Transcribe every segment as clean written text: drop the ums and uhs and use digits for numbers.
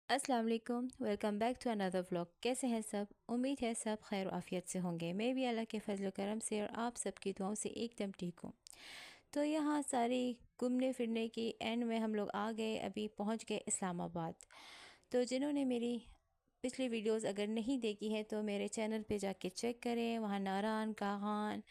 अस्सलाम वालेकुम। Welcome back to another vlog. कैसे हैं सब? उम्मीद है सब खैर आफियत से होंगे। मैं भी अल्लाह के फजल करम से और आप सबकी दुआओं से एकदम ठीक हूँ। तो यहाँ सारी घूमने फिरने की एंड में हम लोग आ गए, अभी पहुँच गए इस्लामाबाद। तो जिन्होंने मेरी पिछली वीडियोस अगर नहीं देखी है तो मेरे चैनल पे जाके चेक करें। वहाँ नारान काहान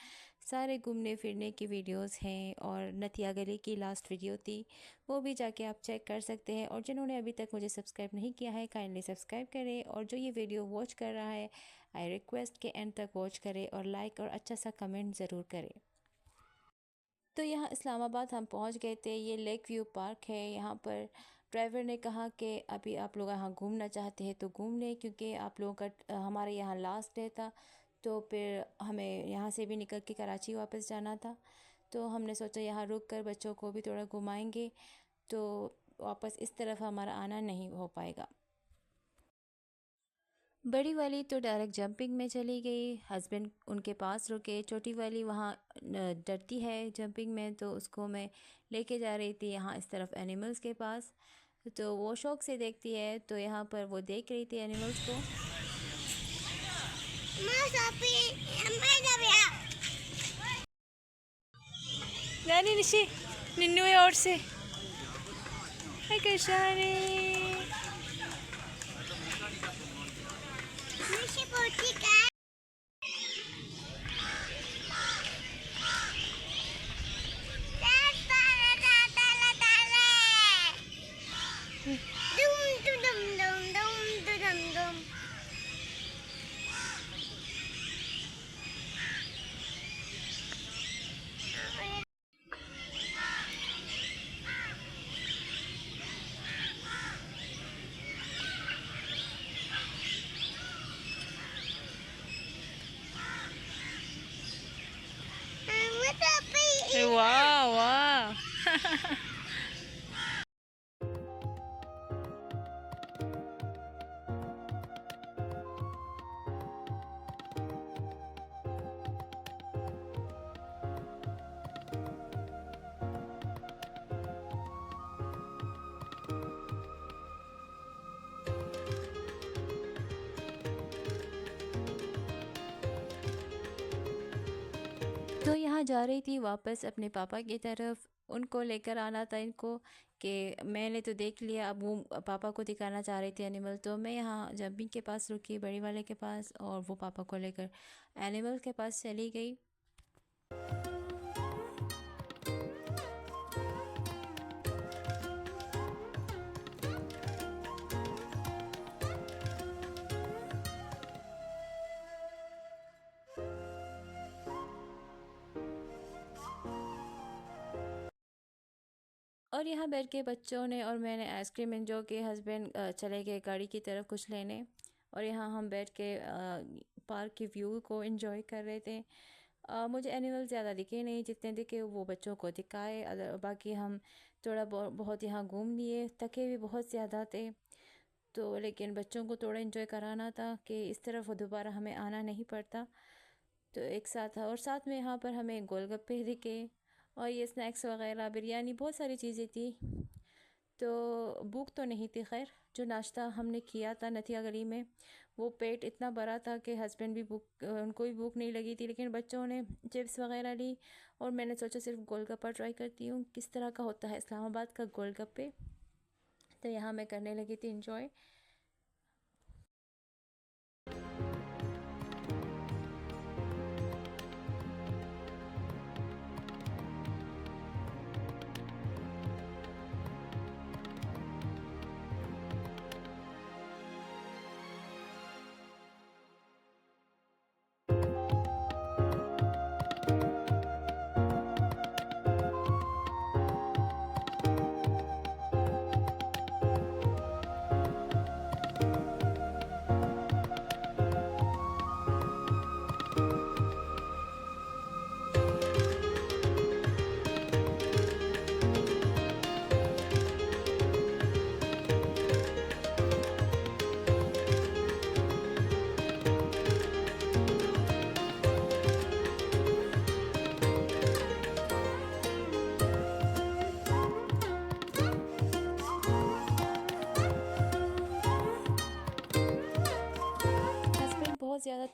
सारे घूमने फिरने की वीडियोस हैं, और नतिया गली की लास्ट वीडियो थी, वो भी जाके आप चेक कर सकते हैं। और जिन्होंने अभी तक मुझे सब्सक्राइब नहीं किया है काइंडली सब्सक्राइब करें, और जो ये वीडियो वॉच कर रहा है आई रिक्वेस्ट के एंड तक वॉच करें और लाइक और अच्छा सा कमेंट ज़रूर करें। तो यहाँ इस्लामाबाद हम पहुँच गए थे। ये लेक व्यू पार्क है। यहाँ पर ड्राइवर ने कहा कि अभी आप लोग यहाँ घूमना चाहते हैं तो घूम लें, क्योंकि आप लोगों का हमारे यहाँ लास्ट डे था। तो फिर हमें यहाँ से भी निकल के कराची वापस जाना था। तो हमने सोचा यहाँ रुक कर बच्चों को भी थोड़ा घुमाएंगे, तो वापस इस तरफ हमारा आना नहीं हो पाएगा। बड़ी वाली तो डायरेक्ट जंपिंग में चली गई, हस्बैंड उनके पास रुके। छोटी वाली वहाँ डरती है जंपिंग में, तो उसको मैं लेके जा रही थी यहाँ इस तरफ एनिमल्स के पास। तो वो शौक से देखती है, तो यहाँ पर वो देख रही थी एनिमल्स को। नानी निशी निन्नू और से हाय कृष्णानी। वाह वाह। तो यहाँ जा रही थी वापस अपने पापा की तरफ, उनको लेकर आना था इनको, कि मैंने तो देख लिया, अब वो पापा को दिखाना चाह रही थी एनिमल। तो मैं यहाँ जंपिंग के पास रुकी, बड़ी वाले के पास, और वो पापा को लेकर एनिमल के पास चली गई। और यहाँ बैठ के बच्चों ने और मैंने आइसक्रीम एंजॉय की। हस्बैंड चले गए गाड़ी की तरफ कुछ लेने, और यहाँ हम बैठ के पार्क की व्यू को एंजॉय कर रहे थे। मुझे एनिमल ज़्यादा दिखे नहीं, जितने दिखे वो बच्चों को दिखाए। बाकी हम थोड़ा बहुत यहाँ घूम लिए, थके भी बहुत ज़्यादा थे। तो लेकिन बच्चों को थोड़ा एंजॉय कराना था कि इस तरफ वो दोबारा हमें आना नहीं पड़ता। तो एक साथ था, और साथ में यहाँ पर हमें गोलगप्पे दिखे, और ये स्नैक्स वगैरह बिरयानी बहुत सारी चीज़ें थी। तो भूख तो नहीं थी खैर। जो नाश्ता हमने किया था नथिया गली में, वो पेट इतना बड़ा था कि हस्बैंड भी भूख उनको भी भूख नहीं लगी थी, लेकिन बच्चों ने चिप्स वगैरह ली। और मैंने सोचा सिर्फ गोलगप्पा ट्राई करती हूँ किस तरह का होता है इस्लामाबाद का गोलगप्पे। तो यहाँ मैं करने लगी थी इंजॉय।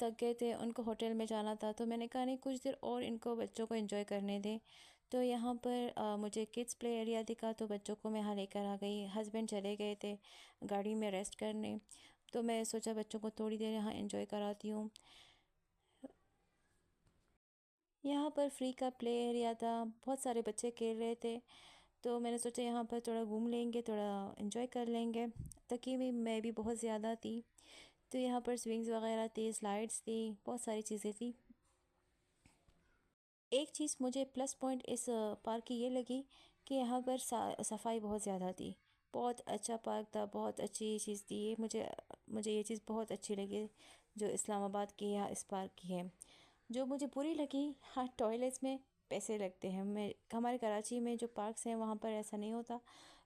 थक गए थे, उनको होटल में जाना था, तो मैंने कहा नहीं कुछ देर और इनको बच्चों को एंजॉय करने दें। तो यहाँ पर मुझे किड्स प्ले एरिया दिखा, तो बच्चों को मैं यहाँ लेकर आ गई। हस्बैंड चले गए थे गाड़ी में रेस्ट करने, तो मैं सोचा बच्चों को थोड़ी देर यहाँ एंजॉय कराती हूँ। यहाँ पर फ्री का प्ले एरिया था, बहुत सारे बच्चे खेल रहे थे, तो मैंने सोचा यहाँ पर थोड़ा घूम लेंगे, थोड़ा एंजॉय कर लेंगे। तकी भी मैं भी बहुत ज़्यादा थी, तो यहाँ पर स्विंग्स वगैरह थी, स्लाइड्स थी, बहुत सारी चीज़ें थी। एक चीज़ मुझे प्लस पॉइंट इस पार्क की ये लगी कि यहाँ पर सफाई बहुत ज़्यादा थी। बहुत अच्छा पार्क था, बहुत अच्छी चीज़ थी ये। मुझे मुझे ये चीज़ बहुत अच्छी लगी जो इस्लामाबाद की यहाँ इस पार्क की है। जो मुझे बुरी लगी, हाँ, टॉयलेट्स में पैसे लगते हैं। मैं हमारे कराची में जो पार्क्स हैं वहाँ पर ऐसा नहीं होता,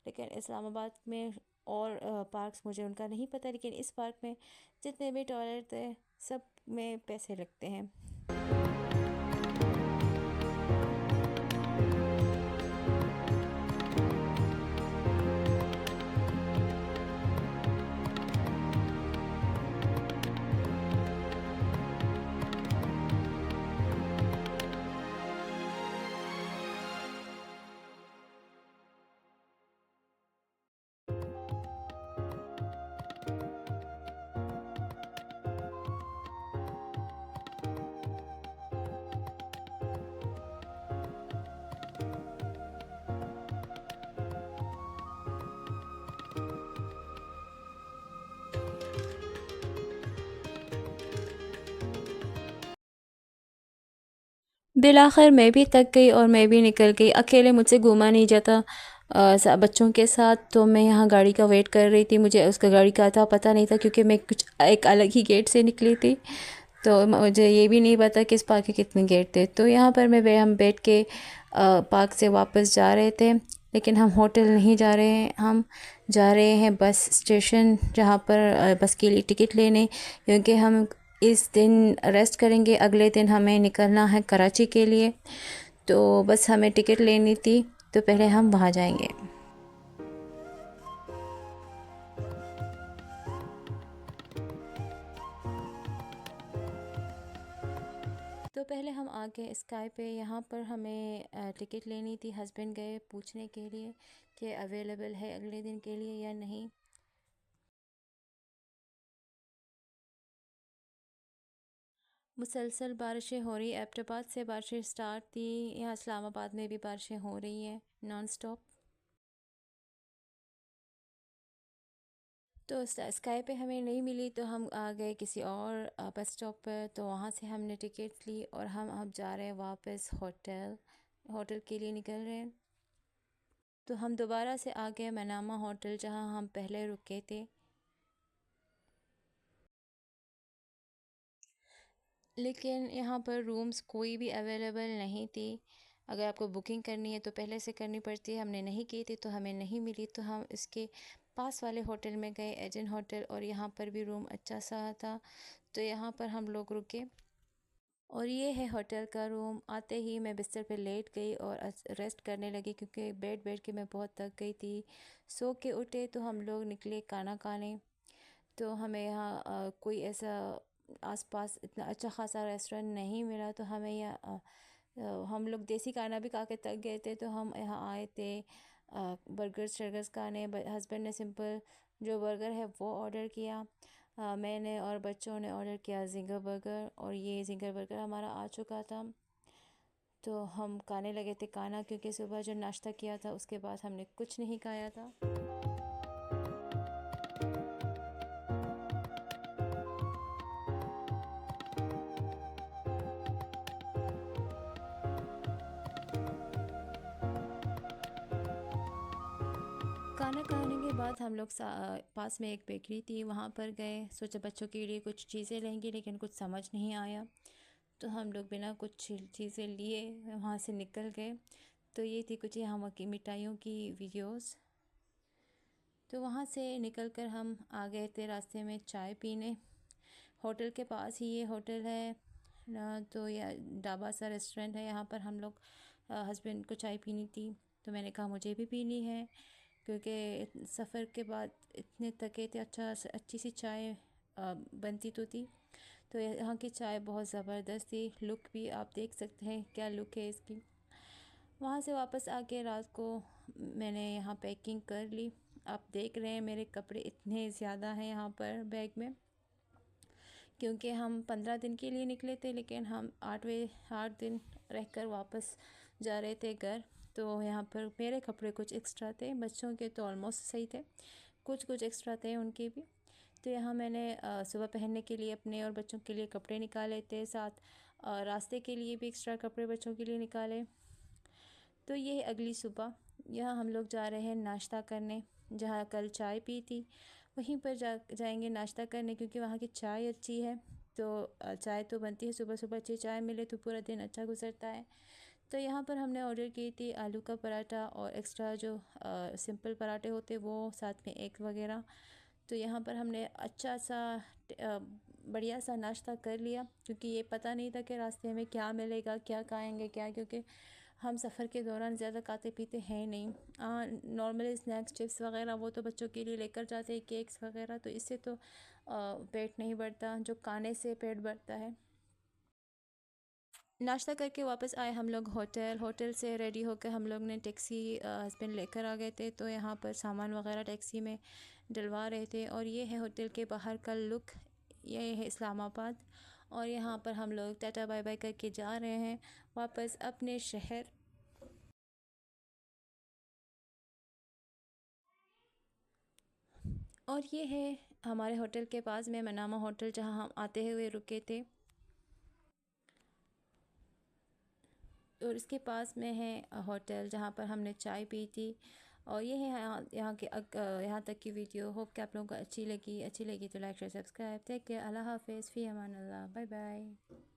लेकिन इस्लामाबाद में और पार्क्स मुझे उनका नहीं पता, लेकिन इस पार्क में जितने भी टॉयलेट थे सब में पैसे लगते हैं। बिलाखिर मैं भी थक गई और मैं भी निकल गई। अकेले मुझसे घूमा नहीं जाता बच्चों के साथ। तो मैं यहाँ गाड़ी का वेट कर रही थी, मुझे उसका गाड़ी का था पता नहीं था, क्योंकि मैं कुछ एक अलग ही गेट से निकली थी, तो मुझे ये भी नहीं पता कि इस पार्क के कितने गेट थे। तो यहाँ पर हम बैठ के पार्क से वापस जा रहे थे, लेकिन हम होटल नहीं जा रहे हैं, हम जा रहे हैं बस स्टेशन, जहाँ पर बस के लिए टिकट लेने, क्योंकि हम इस दिन रेस्ट करेंगे, अगले दिन हमें निकलना है कराची के लिए। तो बस हमें टिकट लेनी थी, तो पहले हम वहाँ जाएंगे। तो पहले हम आ गए स्काई पे। यहाँ पर हमें टिकट लेनी थी। हस्बैंड गए पूछने के लिए कि अवेलेबल है अगले दिन के लिए या नहीं। मुसलसल बारिशें हो रही, एबटाबाद से बारिशें स्टार्ट थी, यहाँ इस्लामाबाद में भी बारिशें हो रही हैं नॉन स्टॉप। तो स्काई पे हमें नहीं मिली, तो हम आ गए किसी और बस स्टॉप पर, तो वहाँ से हमने टिकट ली और हम अब जा रहे हैं वापस होटल होटल के लिए निकल रहे हैं। तो हम दोबारा से आ गए मनामा होटल, जहाँ हम पहले रुके थे। लेकिन यहाँ पर रूम्स कोई भी अवेलेबल नहीं थी। अगर आपको बुकिंग करनी है तो पहले से करनी पड़ती है, हमने नहीं की थी तो हमें नहीं मिली। तो हम इसके पास वाले होटल में गए, एजेंट होटल, और यहाँ पर भी रूम अच्छा सा था, तो यहाँ पर हम लोग रुके। और ये है होटल का रूम। आते ही मैं बिस्तर पे लेट गई और रेस्ट करने लगी, क्योंकि बैठ बैठ के मैं बहुत थक गई थी। सो के उठे तो हम लोग निकले खाना खाने। तो हमें यहाँ कोई ऐसा आसपास इतना अच्छा खासा रेस्टोरेंट नहीं मिला, तो हमें यहाँ हम लोग देसी खाना भी खा के थक गए थे, तो हम यहाँ आए थे बर्गर्स शर्गर्स खाने। हस्बैंड ने सिंपल जो बर्गर है वो ऑर्डर किया। मैंने और बच्चों ने ऑर्डर किया जिंगर बर्गर, और ये जिंगर बर्गर हमारा आ चुका था। तो हम खाने लगे थे खाना, क्योंकि सुबह जो नाश्ता किया था उसके बाद हमने कुछ नहीं खाया था। खाना खाने के बाद हम लोग पास में एक बेकरी थी, वहाँ पर गए। सोचा बच्चों के लिए कुछ चीज़ें लेंगे, लेकिन कुछ समझ नहीं आया, तो हम लोग बिना कुछ चीज़ें लिए वहाँ से निकल गए। तो ये थी कुछ यहाँ की मिठाइयों की वीडियोस। तो वहाँ से निकलकर हम आ गए थे रास्ते में चाय पीने। होटल के पास ही ये होटल है ना, तो यह ढाबा सा रेस्टोरेंट है। यहाँ पर हम लोग हस्बैंड को चाय पीनी थी, तो मैंने कहा मुझे भी पीनी है, क्योंकि सफ़र के बाद इतने थके थे। अच्छी सी चाय बनती तो थी, तो यहाँ की चाय बहुत ज़बरदस्त थी। लुक भी आप देख सकते हैं क्या लुक है इसकी। वहाँ से वापस आके रात को मैंने यहाँ पैकिंग कर ली। आप देख रहे हैं मेरे कपड़े इतने ज़्यादा हैं यहाँ पर बैग में, क्योंकि हम 15 दिन के लिए निकले थे, लेकिन हम 8 दिन रहकर वापस जा रहे थे घर। तो यहाँ पर मेरे कपड़े कुछ एक्स्ट्रा थे, बच्चों के तो ऑलमोस्ट सही थे, कुछ कुछ एक्स्ट्रा थे उनके भी। तो यहाँ मैंने सुबह पहनने के लिए अपने और बच्चों के लिए कपड़े निकाले थे, साथ रास्ते के लिए भी एक्स्ट्रा कपड़े बच्चों के लिए निकाले। तो ये अगली सुबह यहाँ हम लोग जा रहे हैं नाश्ता करने। जहाँ कल चाय पी थी वहीं पर जाएंगे नाश्ता करने, क्योंकि वहाँ की चाय अच्छी है। तो चाय तो बनती है सुबह सुबह, अच्छी चाय मिले तो पूरा दिन अच्छा गुजरता है। तो यहाँ पर हमने ऑर्डर की थी आलू का पराठा और एक्स्ट्रा जो सिंपल पराठे होते वो, साथ में एग वगैरह। तो यहाँ पर हमने अच्छा सा बढ़िया सा नाश्ता कर लिया, क्योंकि ये पता नहीं था कि रास्ते में क्या मिलेगा, क्या खाएंगे क्या, क्योंकि हम सफ़र के दौरान ज़्यादा खाते पीते हैं नहीं। नॉर्मल स्नैक्स चिप्स वगैरह वो तो बच्चों के लिए लेकर जाते हैं, केक्स वगैरह, तो इससे तो पेट नहीं भरता, जो खाने से पेट भरता है। नाश्ता करके वापस आए हम लोग होटल से रेडी होकर हम लोग ने टैक्सी हस्बैंड लेकर आ गए थे। तो यहाँ पर सामान वगैरह टैक्सी में डलवा रहे थे। और ये है होटल के बाहर का लुक, ये है इस्लामाबाद। और यहाँ पर हम लोग टाटा बाय बाय करके जा रहे हैं वापस अपने शहर। और ये है हमारे होटल के पास में मनामा होटल, जहाँ हम आते हुए रुके थे। और इसके पास में है होटल जहाँ पर हमने चाय पी थी। और ये है यहाँ तक की वीडियो। होप कि आप लोगों को अच्छी लगी तो like share subscribe. Take care, अल्लाह हाफिज़, फ़ी अमान अल्लाह, बाय बाय।